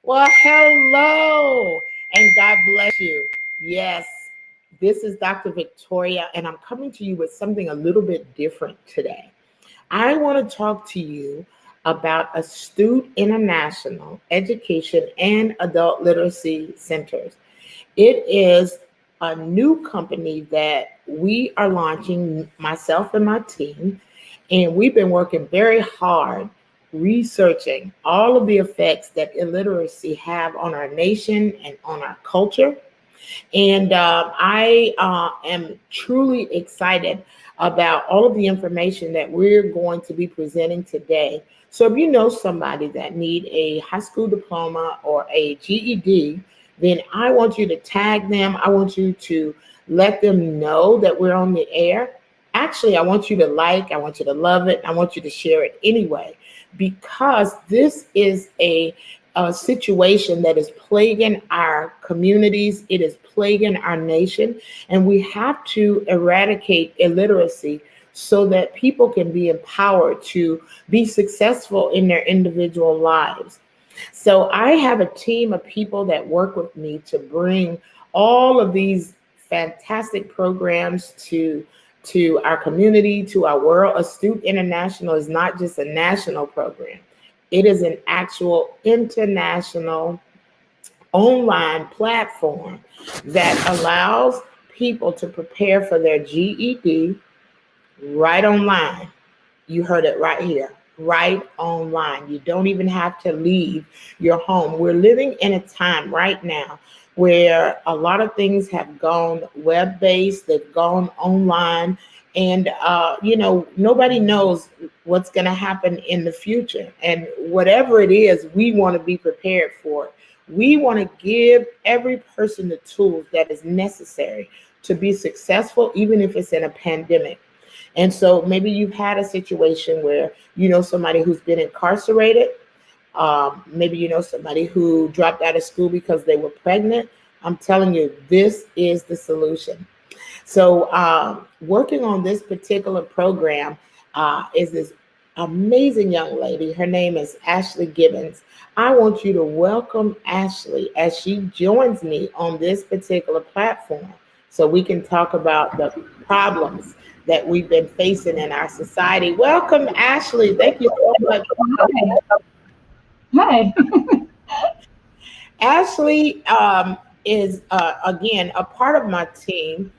Well, hello, and God bless you. Yes, this is Dr. Victoria, and I'm coming to you with something a little bit different today. I want to talk to you about Astute International Education and Adult Literacy Centers. It is a new company that we are launching, myself and my team, and we've been working very hard researching all of the effects that illiteracy have on our nation and on our culture. And I am truly excited about all of the information that we're going to be presenting today. So if you know somebody that need a high school diploma or a GED, then I want you to tag them. I want you to let them know that we're on the air. Actually, I want you to I want you to love it. I want you to share it anyway, because this is a situation that is plaguing our communities. It is plaguing our nation, and we have to eradicate illiteracy so that people can be empowered to be successful in their individual lives. So I have a team of people that work with me to bring all of these fantastic programs to our community, to our world. Astute International is not just a national program. It is an actual international online platform that allows people to prepare for their GED right online. You heard it right here, right online. You don't even have to leave your home. We're living in a time right now where a lot of things have gone web-based, they've gone online, and nobody knows what's going to happen in the future. And whatever it is, we want to be prepared for it. We want to give every person the tools that is necessary to be successful, even if it's in a pandemic. And so maybe you've had a situation where you know somebody who's been incarcerated. Maybe you know somebody who dropped out of school because they were pregnant. I'm telling you, this is the solution. So working on this particular program is this amazing young lady. Her name is Ashley Gibbons. I want you to welcome Ashley as she joins me on this particular platform so we can talk about the problems that we've been facing in our society. Welcome, Ashley. Thank you so much. Hi. Ashley is, again, a part of my team.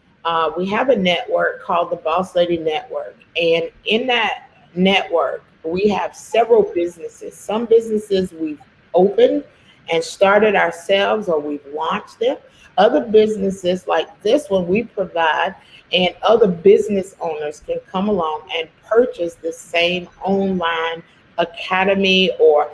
We have a network called the Boss Lady Network. And in that network, we have several businesses. Some businesses we've opened and started ourselves, or we've launched them. Other businesses like this one we provide, and other business owners can come along and purchase the same online academy or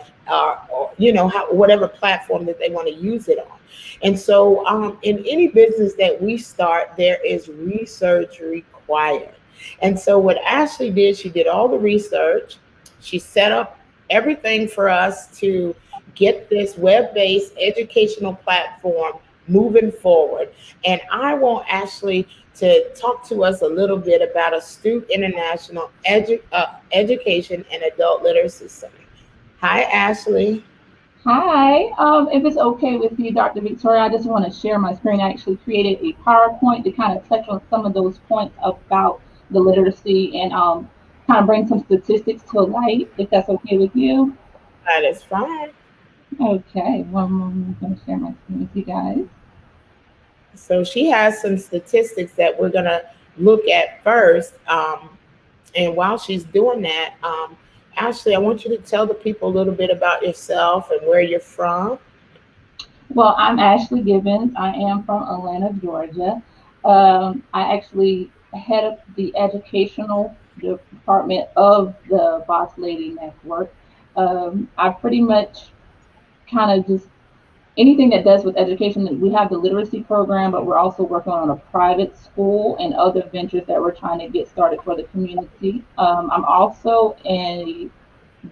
whatever platform that they want to use it on. And so in any business that we start, there is research required. And so what Ashley did, she did all the research. She set up everything for us to get this web-based educational platform moving forward. And I want Ashley to talk to us a little bit about Astute International Education and Adult Literacy Center. Hi, Ashley. Hi. If it's okay with you, Dr. Victoria, I just want to share my screen. I actually created a PowerPoint to kind of touch on some of those points about the literacy and kind of bring some statistics to light, if that's okay with you. That is fine. Okay, one moment. I'm going to share my screen with you guys. So she has some statistics that we're going to look at first. And while she's doing that, Ashley, I want you to tell the people a little bit about yourself and where you're from. Well, I'm Ashley Gibbons. I am from Atlanta, Georgia. I actually head up the educational department of the Boss Lady Network. I pretty much kind of just anything that does with education. We have the literacy program, but we're also working on a private school and other ventures that we're trying to get started for the community. I'm also a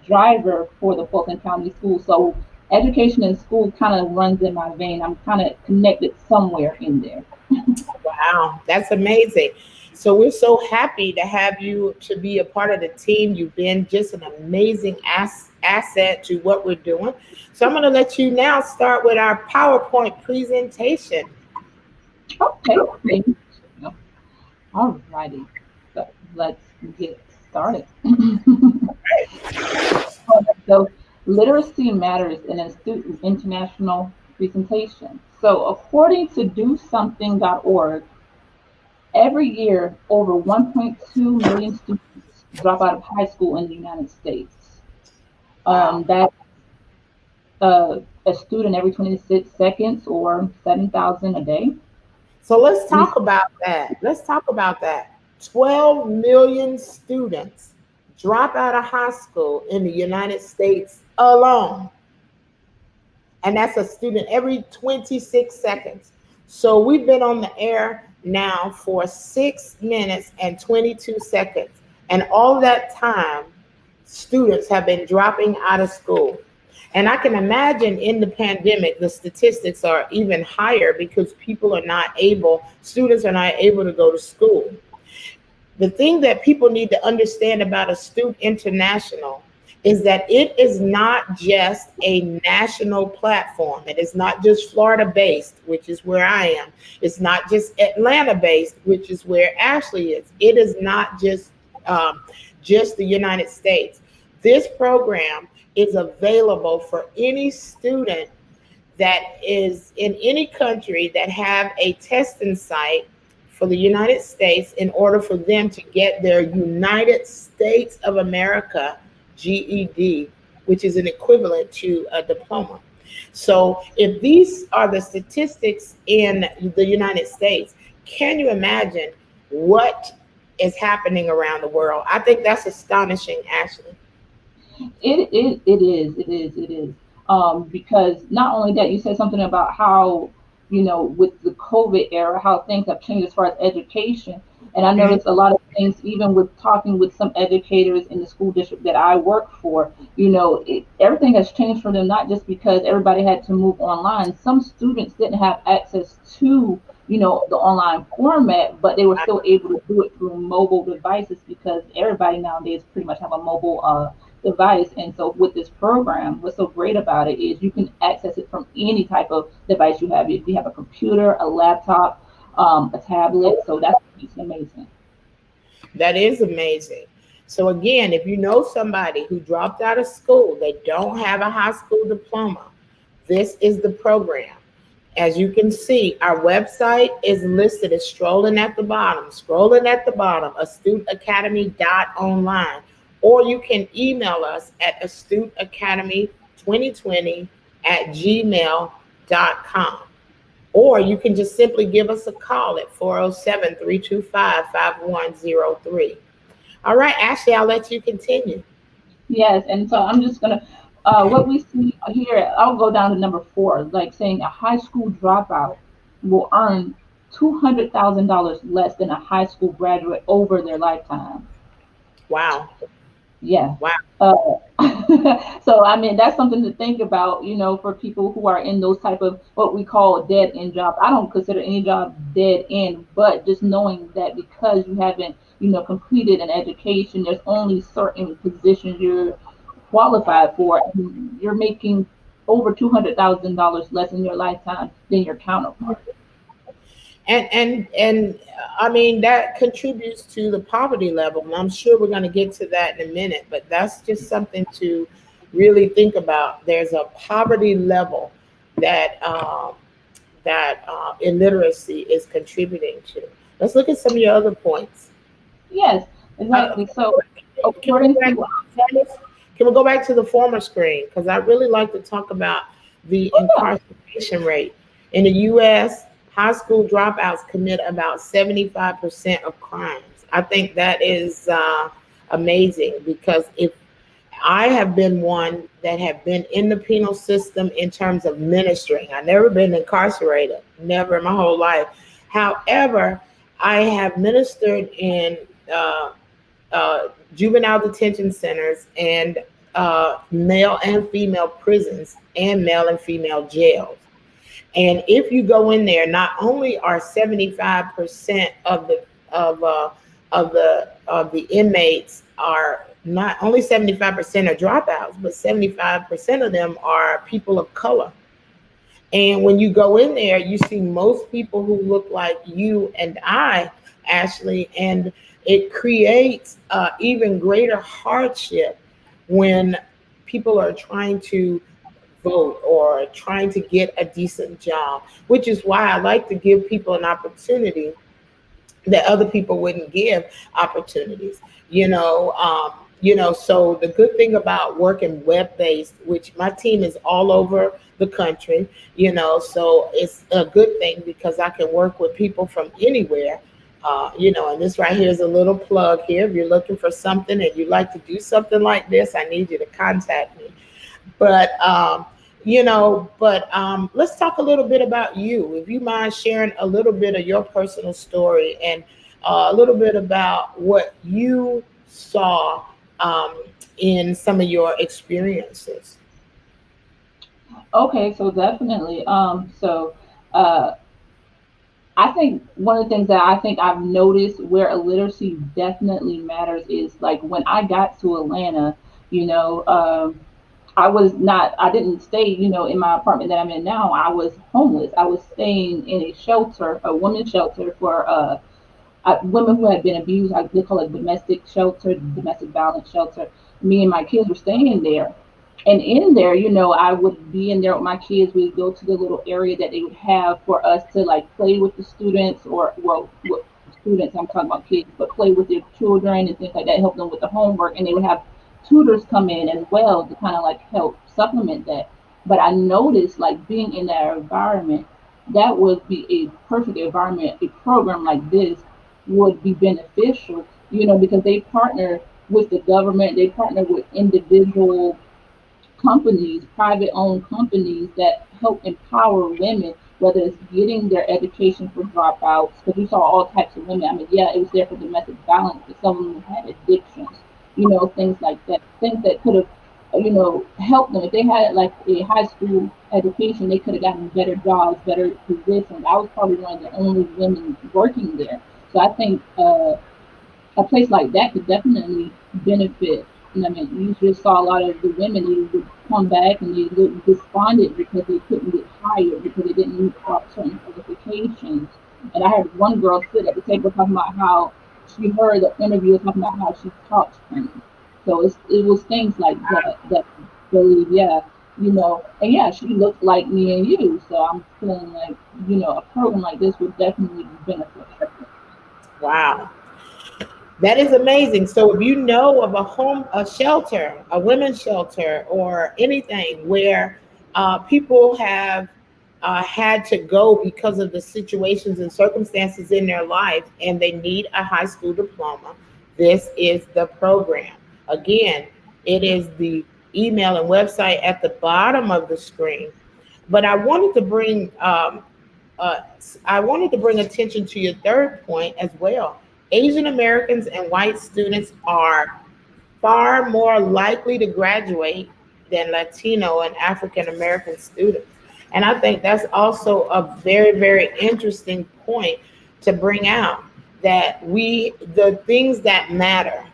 driver for the Fulton County School, so education and school kind of runs in my vein. I'm kind of connected somewhere in there. Wow, that's amazing. So we're so happy to have you to be a part of the team. You've been just an amazing asset to what we're doing. So I'm going to let you now start with our PowerPoint presentation. Okay. Maybe. All righty. So let's get started. So literacy matters in a student international presentation. So according to DoSomething.org, every year over 1.2 million students drop out of high school in the United States. Wow. That's a student every 26 seconds or 7,000 a day. So let's We talk about that. Let's talk about that. 12 million students drop out of high school in the United States alone. And that's a student every 26 seconds. So we've been on the air now for 6 minutes and 22 seconds. And all that time, students have been dropping out of school. And I can imagine in the pandemic, the statistics are even higher because students are not able to go to school. The thing that people need to understand about Astute International is that it is not just a national platform. It is not just Florida based, which is where I am. It's not just Atlanta based, which is where Ashley is. It is not just the United States. This program is available for any student that is in any country that have a testing site for the United States in order for them to get their United States of America GED, which is an equivalent to a diploma. So if these are the statistics in the United States, can you imagine what is happening around the world? I think that's astonishing, Ashley. it is. Because not only that, you said something about how, with the COVID era, how things have changed as far as education. And I Mhm. noticed a lot of things, even with talking with some educators in the school district that I work for, everything has changed for them, not just because everybody had to move online. Some students didn't have access to, the online format, but they were still able to do it through mobile devices because everybody nowadays pretty much have a mobile device. And so with this program, what's so great about it is you can access it from any type of device you have. If you have a computer, a laptop, a tablet, so that's amazing. That is amazing. So again, if you know somebody who dropped out of school, they don't have a high school diploma, this is the program. As you can see, our website is listed as scrolling at the bottom, astuteacademy.online. Or you can email us at astuteacademy2020 at gmail.com. Or you can just simply give us a call at 407-325-5103. All right, Ashley, I'll let you continue. Yes, and so I'm just gonna what we see here, I'll go down to number 4, like saying a high school dropout will earn $200,000 less than a high school graduate over their lifetime. Wow. Yeah. Wow. Uh, so I mean that's something to think about, for people who are in those type of what we call dead end jobs. I don't consider any job dead end, but just knowing that because you haven't, completed an education, there's only certain positions you're qualified for, and you're making over $200,000 less in your lifetime than your counterpart. And I mean that contributes to the poverty level. And I'm sure we're going to get to that in a minute, but that's just something to really think about. There's a poverty level that illiteracy is contributing to. Let's look at some of your other points. Yes, Uh, exactly. So can we go according back to can we go back to the former screen? Because I really like to talk about the yeah, incarceration rate. In the US, high school dropouts commit about 75% of crimes. I think that is amazing because if I have been one that have been in the penal system in terms of ministering. I've never been incarcerated, never in my whole life. However, I have ministered in uh, juvenile detention centers and male and female prisons and male and female jails. And if you go in there, not only are 75% of the of the inmates are not only 75% are dropouts, but 75% of them are people of color. And when you go in there, you see most people who look like you and I, Ashley, and it creates even greater hardship when people are trying to vote or trying to get a decent job, which is why I like to give people an opportunity that other people wouldn't give opportunities. So the good thing about working web based, which my team is all over the country, so it's a good thing because I can work with people from anywhere. And this right here is a little plug here. If you're looking for something and you like to do something like this, I need you to contact me. But let's talk a little bit about you. If you mind sharing a little bit of your personal story and a little bit about what you saw in some of your experiences. Okay, so definitely. Uh, I think one of the things that I think I've noticed where illiteracy definitely matters is like when I got to Atlanta, you know, I didn't stay, in my apartment that I'm in now. I was homeless. I was staying in a shelter, a women's shelter for women who had been abused. They call it domestic shelter, domestic violence shelter. Me and my kids were staying there. And in there, I would be in there with my kids. We'd go to the little area that they would have for us to like play with the students, or well, with students, I'm talking about kids, but play with their children and things like that, help them with the homework. And they would have tutors come in as well to kind of like help supplement that. But I noticed like being in that environment, that would be a perfect environment. A program like this would be beneficial, because they partner with the government, they partner with individual companies, private owned companies that help empower women, whether it's getting their education for dropouts, because we saw all types of women. I mean, yeah, it was there for domestic violence, but some of them had addictions, things like that, things that could have, helped them. If they had like a high school education, they could have gotten better jobs, better positions. I was probably one of the only women working there. So I think a place like that could definitely benefit. And I mean, you just saw a lot of the women who would come back and they looked despondent because they couldn't get hired because they didn't meet certain qualifications. And I heard one girl sit at the table talking about how she heard the interviewer talking about how she talks French. So it was things like that that really, yeah, and yeah, she looked like me and you. So I'm feeling like, a program like this would definitely benefit her. Wow. That is amazing. So if you know of a shelter, a women's shelter, or anything where people have had to go because of the situations and circumstances in their life and they need a high school diploma, this is the program. Again, it is the email and website at the bottom of the screen. But uh, I wanted to bring attention to your third point as well. Asian Americans and white students are far more likely to graduate than Latino and African American students. And I think that's also a very, very interesting point to bring out, that the things that matter,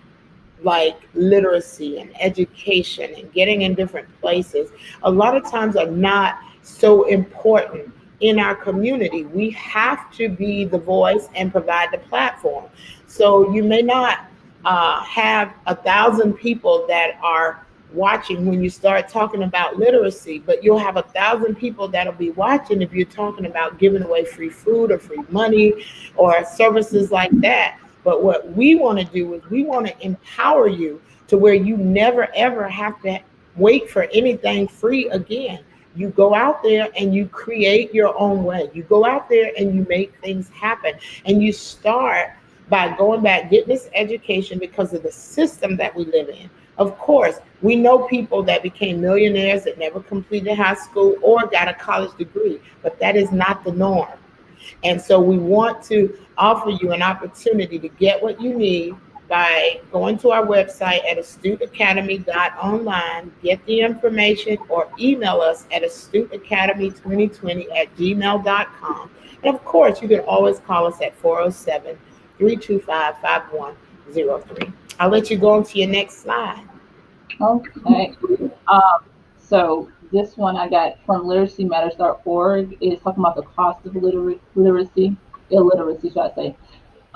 like literacy and education and getting in different places, a lot of times are not so important in our community. We have to be the voice and provide the platform. So you may not have 1,000 people that are watching when you start talking about literacy, but you'll have 1,000 people that'll be watching if you're talking about giving away free food or free money or services like that. But what we want to do is we want to empower you to where you never ever have to wait for anything free again. You go out there and you create your own way. You go out there and you make things happen. And you start by going back, getting this education because of the system that we live in. Of course, we know people that became millionaires that never completed high school or got a college degree, but that is not the norm. And so we want to offer you an opportunity to get what you need by going to our website at astuteacademy.online, get the information, or email us at astuteacademy2020 at gmail.com. And of course, you can always call us at 407 325-5103. I'll let you go on to your next slide. Okay. Um, so this one I got from literacymatters.org is talking about the cost of illiteracy, should I say.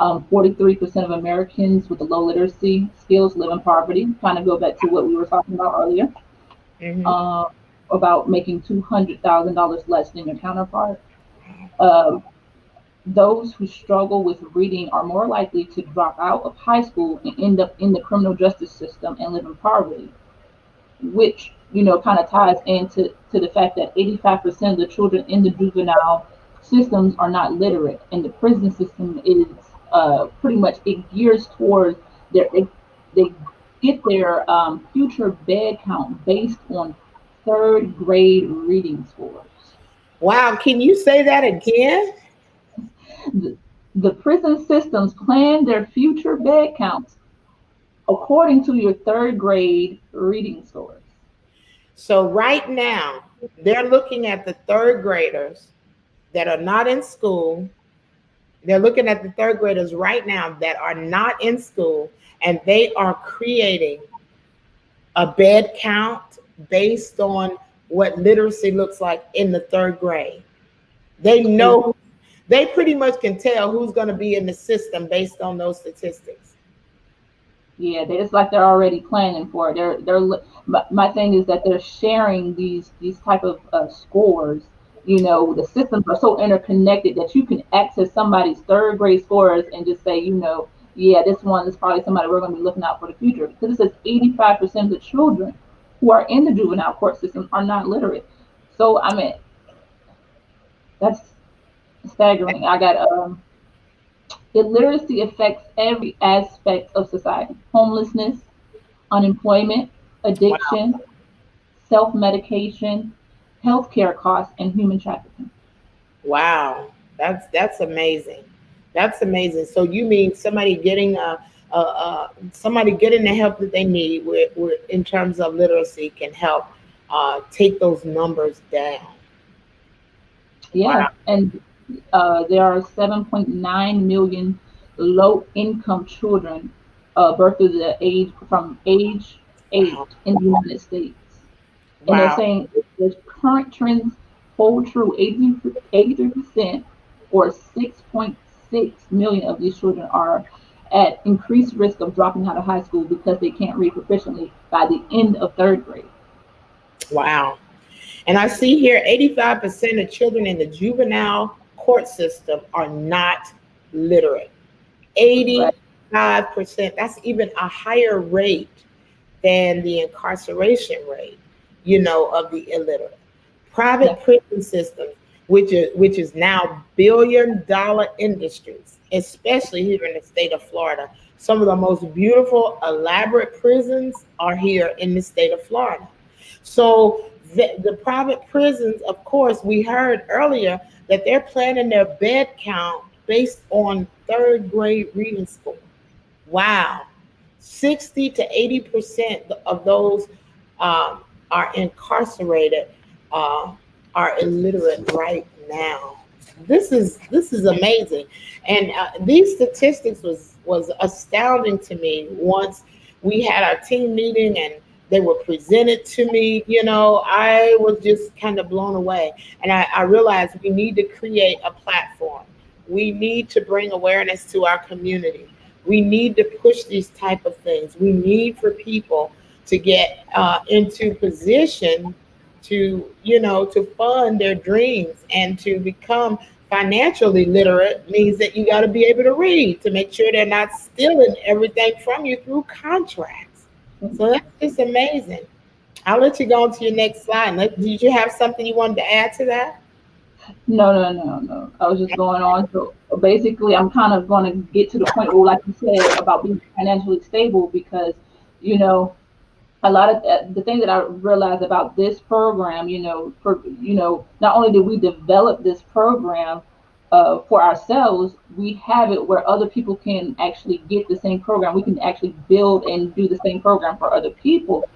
43% of Americans with a low literacy skills live in poverty. Kind of go back to what we were talking about earlier, Mm-hmm. uh, about making $200,000 less than your counterpart. Um, those who struggle with reading are more likely to drop out of high school and end up in the criminal justice system and live in poverty, which kind of ties into the fact that 85% of the children in the juvenile systems are not literate, and the prison system is pretty much it gears towards they get their future bed count based on third grade reading scores. Wow, can you say that again? The, the prison systems plan their future bed counts according to your third grade reading scores. So right now, they're looking at the third graders that are not in school. They're looking at the third graders right now that are not in school, and they are creating a bed count based on what literacy looks like in the third grade. They know, they pretty much can tell who's going to be in the system based on those statistics. Yeah, it's like they're already planning for it. My thing is that they're sharing these type of scores. The systems are so interconnected that you can access somebody's third grade scores and just say, yeah, this one is probably somebody we're going to be looking out for the future, because it says 85% of the children who are in the juvenile court system are not literate. So I mean, that's staggering. I got illiteracy affects every aspect of society: homelessness, unemployment, Wow. addiction, self medication, healthcare costs, and human trafficking. Wow. That's amazing. That's amazing. So you mean somebody getting somebody getting the help that they need with in terms of literacy can help take those numbers down. Yeah, Wow. and there are 7.9 million low income children birthed through the age from age 8 Wow. in the United States. And they're Wow. saying if the current trends hold true, 83% or 6.6 million of these children are at increased risk of dropping out of high school because they can't read proficiently by the end of third grade. Wow. And I see here 85% of children in the juvenile court system are not literate. Right? 85%. That's even a higher rate than the incarceration rate, of the illiterate. Yeah. Private prison systems, which is now billion-dollar industries, especially here in the state of Florida. Some of the most beautiful, elaborate prisons are here in the state of Florida. So the private prisons, of course, we heard earlier that they're planning their bed count based on third grade reading score. Wow. 60 to 80% of those are incarcerated uh, are illiterate right now. This is amazing, and these statistics was astounding to me once we had our team meeting and they were presented to me. I was just kind of blown away, and I realized we need to create a platform. We need to bring awareness to our community. We need to push these type of things. We need for people to get into position to fund their dreams and to become financially literate means that you got to be able to read to make sure they're not stealing everything from you through contracts. So that's just amazing. I'll let you go on to your next slide. Did you have something you wanted to add to that? No, no, no, no. I was just going on. So basically, I'm kind of going to get to the point where, like you said, about being financially stable, because, you know, a lot of the thing that I realized about this program, not only did we develop this program for ourselves, we have it where other people can actually get the same program. We can actually build and do the same program for other people.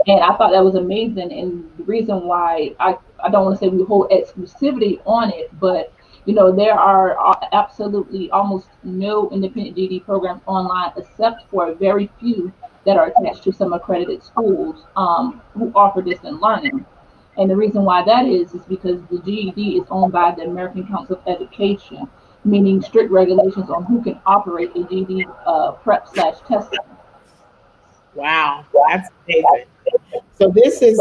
And I thought that was amazing. And the reason why I don't want to say we hold exclusivity on it, but There are absolutely almost no independent GED programs online except for a very few that are attached to some accredited schools who offer distant learning. And the reason why that is because the GED is owned by the American Council of Education, meaning strict regulations on who can operate a GED prep/test center. Wow, that's amazing. So this is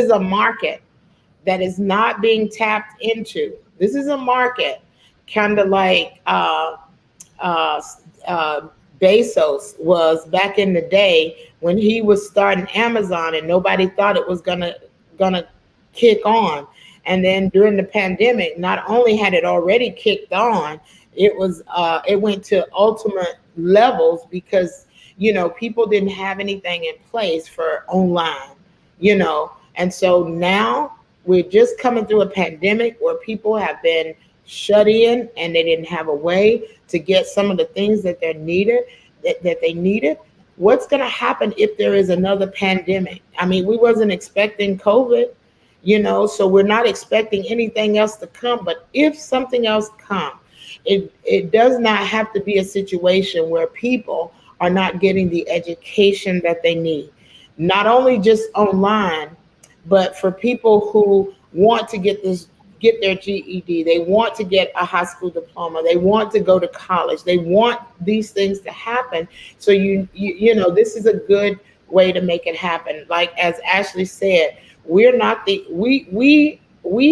a market that is not being tapped into. This is a market kind of like uh, uh, Bezos was back in the day when he was starting Amazon and nobody thought it was gonna kick on. And then during the pandemic, not only had it already kicked on, it went to ultimate levels because people didn't have anything in place for online, and so now we're just coming through a pandemic where people have been shut in and they didn't have a way to get some of the things that they needed. What's going to happen if there is another pandemic? I mean, we wasn't expecting COVID, so we're not expecting anything else to come. But if something else comes, it does not have to be a situation where people are not getting the education that they need, not only just online, but for people who want to get their GED, they want to get a high school diploma, they want to go to college, they want these things to happen. So this is a good way to make it happen. Like as Ashley said, we're not the we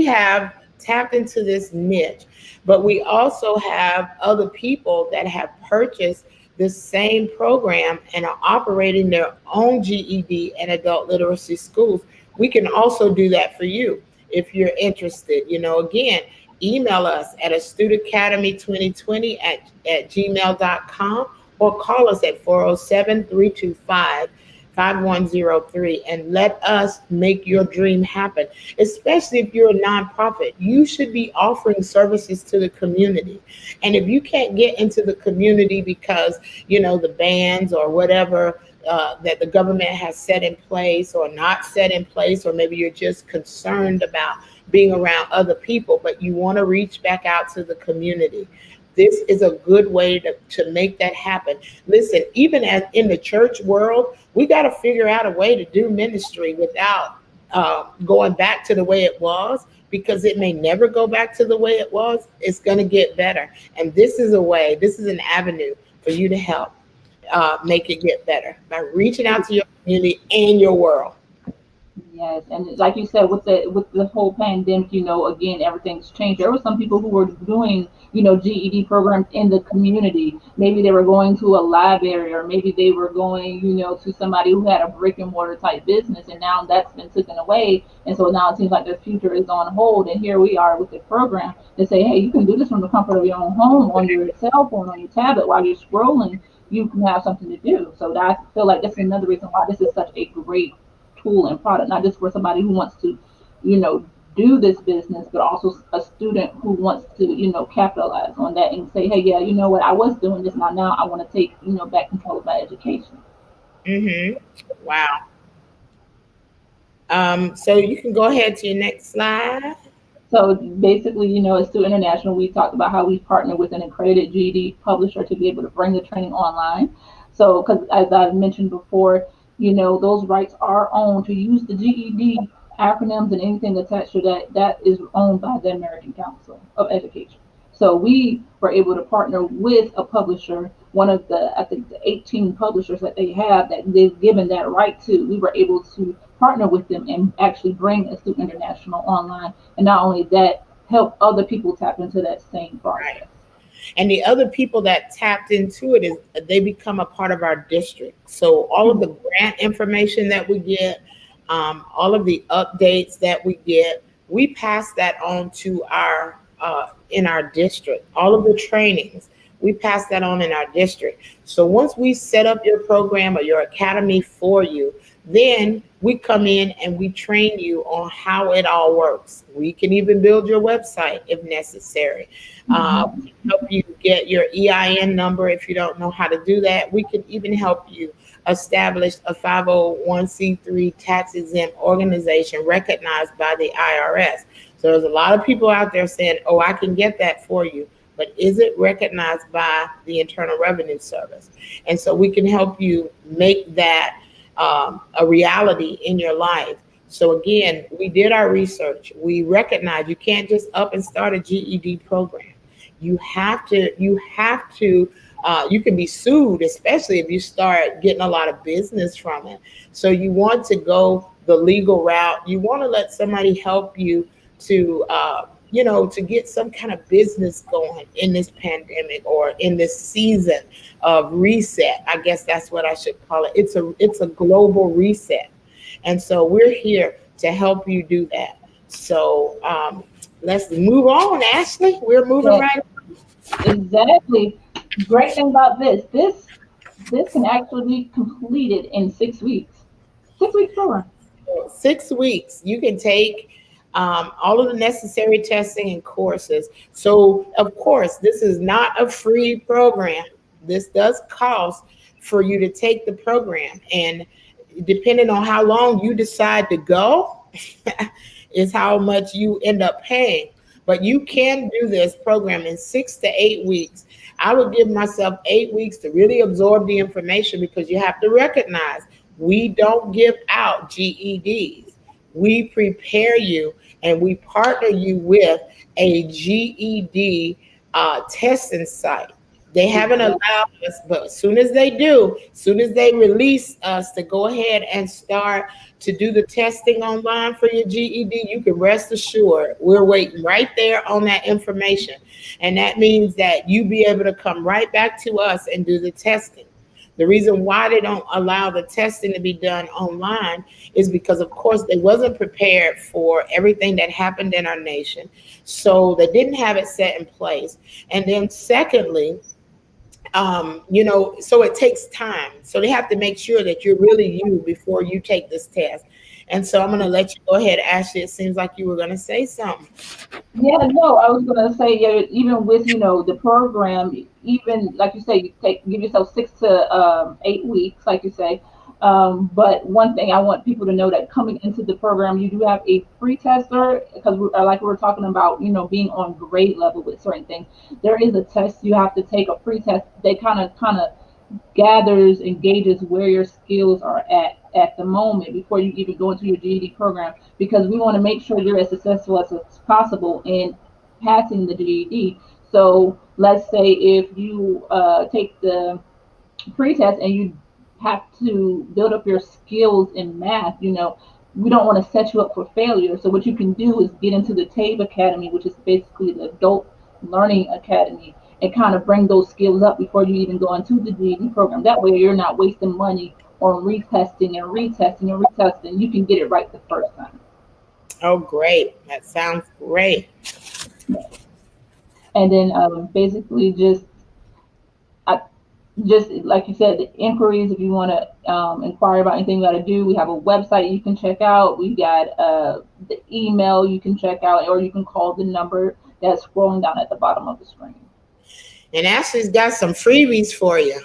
have tapped into this niche, but we also have other people that have purchased this same program and are operating their own GED and adult literacy schools. We can also do that for you if you're interested. Again, email us at astutacademy2020 at gmail.com or call us at 407-325-5103 and let us make your dream happen. Especially if you're a nonprofit, you should be offering services to the community. And if you can't get into the community because, the bans or whatever that the government has set in place or not set in place, or maybe you're just concerned about being around other people, but you want to reach back out to the community, this is a good way to make that happen. Listen, even as in the church world, we got to figure out a way to do ministry without going back to the way it was, because it may never go back to the way it was. It's going to get better. And this is an avenue for you to help make it get better by reaching out to your community and your world. Yes, and like you said, with the whole pandemic, again, everything's changed. There were some people who were doing, GED programs in the community. Maybe they were going to a library, or maybe they were going, to somebody who had a brick and mortar type business, and now that's been taken away. And so now it seems like the future is on hold. And here we are with the program to say, hey, you can do this from the comfort of your own home, on your cell phone, on your tablet, while you're scrolling. You can have something to do. So I feel like that's another reason why this is such a great tool and product, not just for somebody who wants to, do this business, but also a student who wants to, capitalize on that and say, hey, yeah, you know what, I was doing this, now I want to take, back control of my education. Wow. So you can go ahead to your next slide. So basically, at Astute International, we talked about how we partner with an accredited GED publisher to be able to bring the training online. So, because as I've mentioned before, those rights are owned to use the GED acronyms and anything attached to that is owned by the American Council of Education. So we were able to partner with a publisher, one of I think the 18 publishers that they have that they've given that right to. We were able to partner with them and actually bring Astute International online. And not only that, help other people tap into that same process. Right. And the other people that tapped into it is they become a part of our district. So all of the grant information that we get, all of the updates that we get, we pass that on to our in our district. All of the trainings, we pass that on in our district. So once we set up your program or your academy for you, then we come in and we train you on how it all works. We can even build your website if necessary. We can help you get your EIN number if you don't know how to do that. We can even help you established a 501c3 tax exempt organization recognized by the IRS. So there's a lot of people out there saying, oh, I can get that for you. But is it recognized by the Internal Revenue Service? And so we can help you make that a reality in your life. So again, we did our research. We recognize you can't just up and start a GED program. You can be sued, especially if you start getting a lot of business from it. So you want to go the legal route. You want to let somebody help you to, to get some kind of business going in this pandemic or in this season of reset. I guess that's what I should call it. It's a global reset. And so we're here to help you do that. So let's move on, Ashley. We're moving right on. Exactly. Great thing about this can actually be completed in 6 weeks. 6 weeks program. 6 weeks. You can take all of the necessary testing and courses. So, of course, this is not a free program. This does cost for you to take the program. And depending on how long you decide to go is how much you end up paying. But you can do this program in 6 to 8 weeks. I would give myself 8 weeks to really absorb the information, because you have to recognize we don't give out GEDs. We prepare you and we partner you with a GED testing site. They haven't allowed us, but as soon as they release us to go ahead and start to do the testing online for your GED, you can rest assured we're waiting right there on that information. And that means that you be able to come right back to us and do the testing. The reason why they don't allow the testing to be done online is because, of course, they wasn't prepared for everything that happened in our nation. So they didn't have it set in place. And then secondly, so it takes time. So they have to make sure that you're really you before you take this test. And so I'm going to let you go ahead, Ashley. It seems like you were going to say something. Yeah, no, I was going to say, yeah, even with, the program, even like you say, give yourself 6 to 8 weeks, like you say. But one thing I want people to know, that coming into the program, you do have a free tester, because like we were talking about, being on grade level with certain things. There is a test you have to take, a free test. They kind of gathers and gauges where your skills are at the moment before you even go into your GED program, because we want to make sure you're as successful as possible in passing the GED. So let's say if you take the pre-test and you have to build up your skills in math, we don't want to set you up for failure. So what you can do is get into the TABE Academy, which is basically the Adult Learning Academy, and kind of bring those skills up before you even go into the GED program. That way you're not wasting money on retesting. You can get it right the first time. Oh, great. That sounds great. And then basically just like you said, the inquiries, if you want to inquire about anything you got to do, we have a website you can check out. We got the email you can check out, or you can call the number that's scrolling down at the bottom of the screen. And Ashley's got some freebies for you.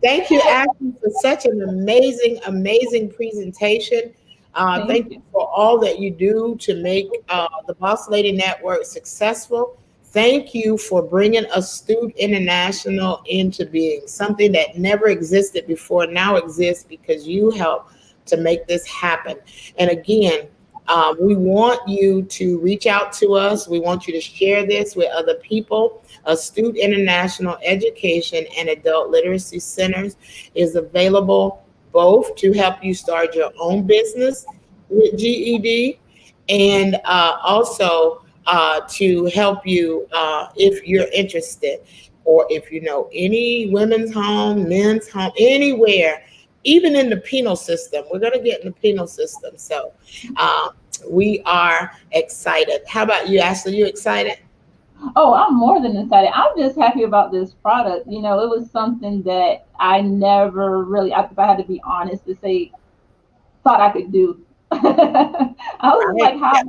Thank you, Ashley, for such an amazing presentation. Thank you for all that you do to make the Boss Lady Network successful. Thank you for bringing Astute International into being, something that never existed before, now exists because you help to make this happen. And again, we want you to reach out to us. We want you to share this with other people. Astute International Education and Adult Literacy Centers is available both to help you start your own business with GED, and also to help you if you're interested, or if you know any women's home, men's home, anywhere, even in the penal system. We're going to get in the penal system. So we are excited. How about you, Ashley? You excited? Oh, I'm more than excited. I'm just happy about this product. It was something that I never really, if I had to be honest to say, thought I could do. I was like, how?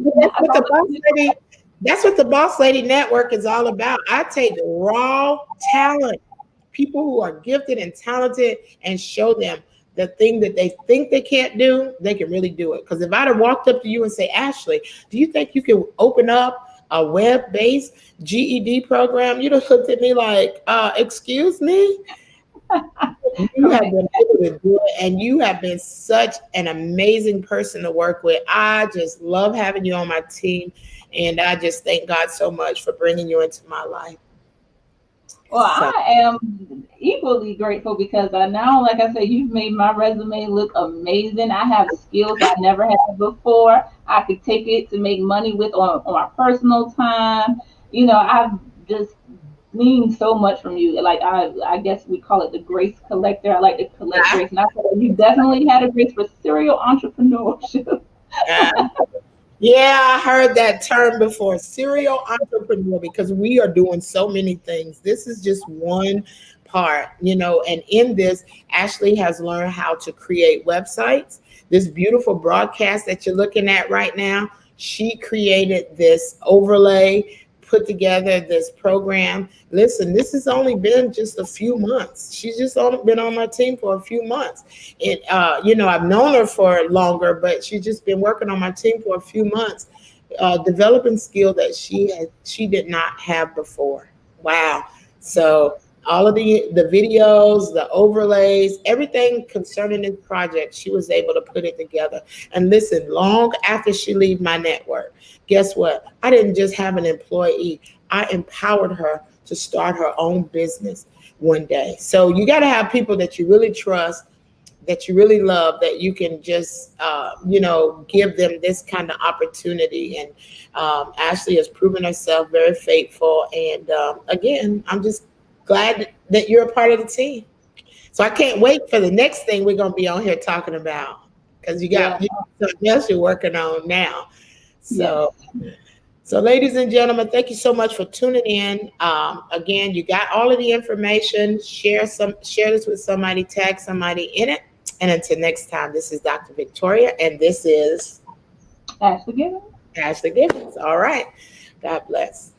That's what the Boss Lady Network is all about. I take raw talent, people who are gifted and talented and show them the thing that they think they can't do, they can really do it. Because if I'd have walked up to you and say, Ashley, do you think you can open up a web-based GED program? You'd have looked at me like, excuse me? You have Correct. been able to do it, and you have been such an amazing person to work with. I just love having you on my team, and I just thank God so much for bringing you into my life. Well, So, I am equally grateful because I now, like I said, you've made my resume look amazing. I have skills I never had before. I could take it to make money with on my personal time. I've just gleaned so much from you. Like I guess we call it the grace collector. I like to collect grace, and I feel like you definitely had a grace for serial entrepreneurship. yeah. Yeah, I heard that term before, serial entrepreneur, because we are doing so many things. This is just one part, and in this, Ashley has learned how to create websites. This beautiful broadcast that you're looking at right now, she created this overlay, put together this program. Listen, this has only been just a few months. She's just only been on my team for a few months. And, I've known her for longer, but she's just been working on my team for a few months, developing skill that she did not have before. Wow. So all of the videos, the overlays, everything concerning this project, she was able to put it together. And listen, long after she leave my network, guess what? I didn't just have an employee. I empowered her to start her own business one day. So you got to have people that you really trust, that you really love, that you can just, give them this kind of opportunity. And Ashley has proven herself very faithful. And again, I'm just glad that you're a part of the team. So I can't wait for the next thing we're going to be on here talking about, because you Yeah. got something else you're working on now. Yes. So, ladies and gentlemen, thank you so much for tuning in. Again, you got all of the information. Share this with somebody, tag somebody in it. And until next time, this is Dr. Victoria, and this is Ashley Gibbons. Ashley Gibbons. All right. God bless.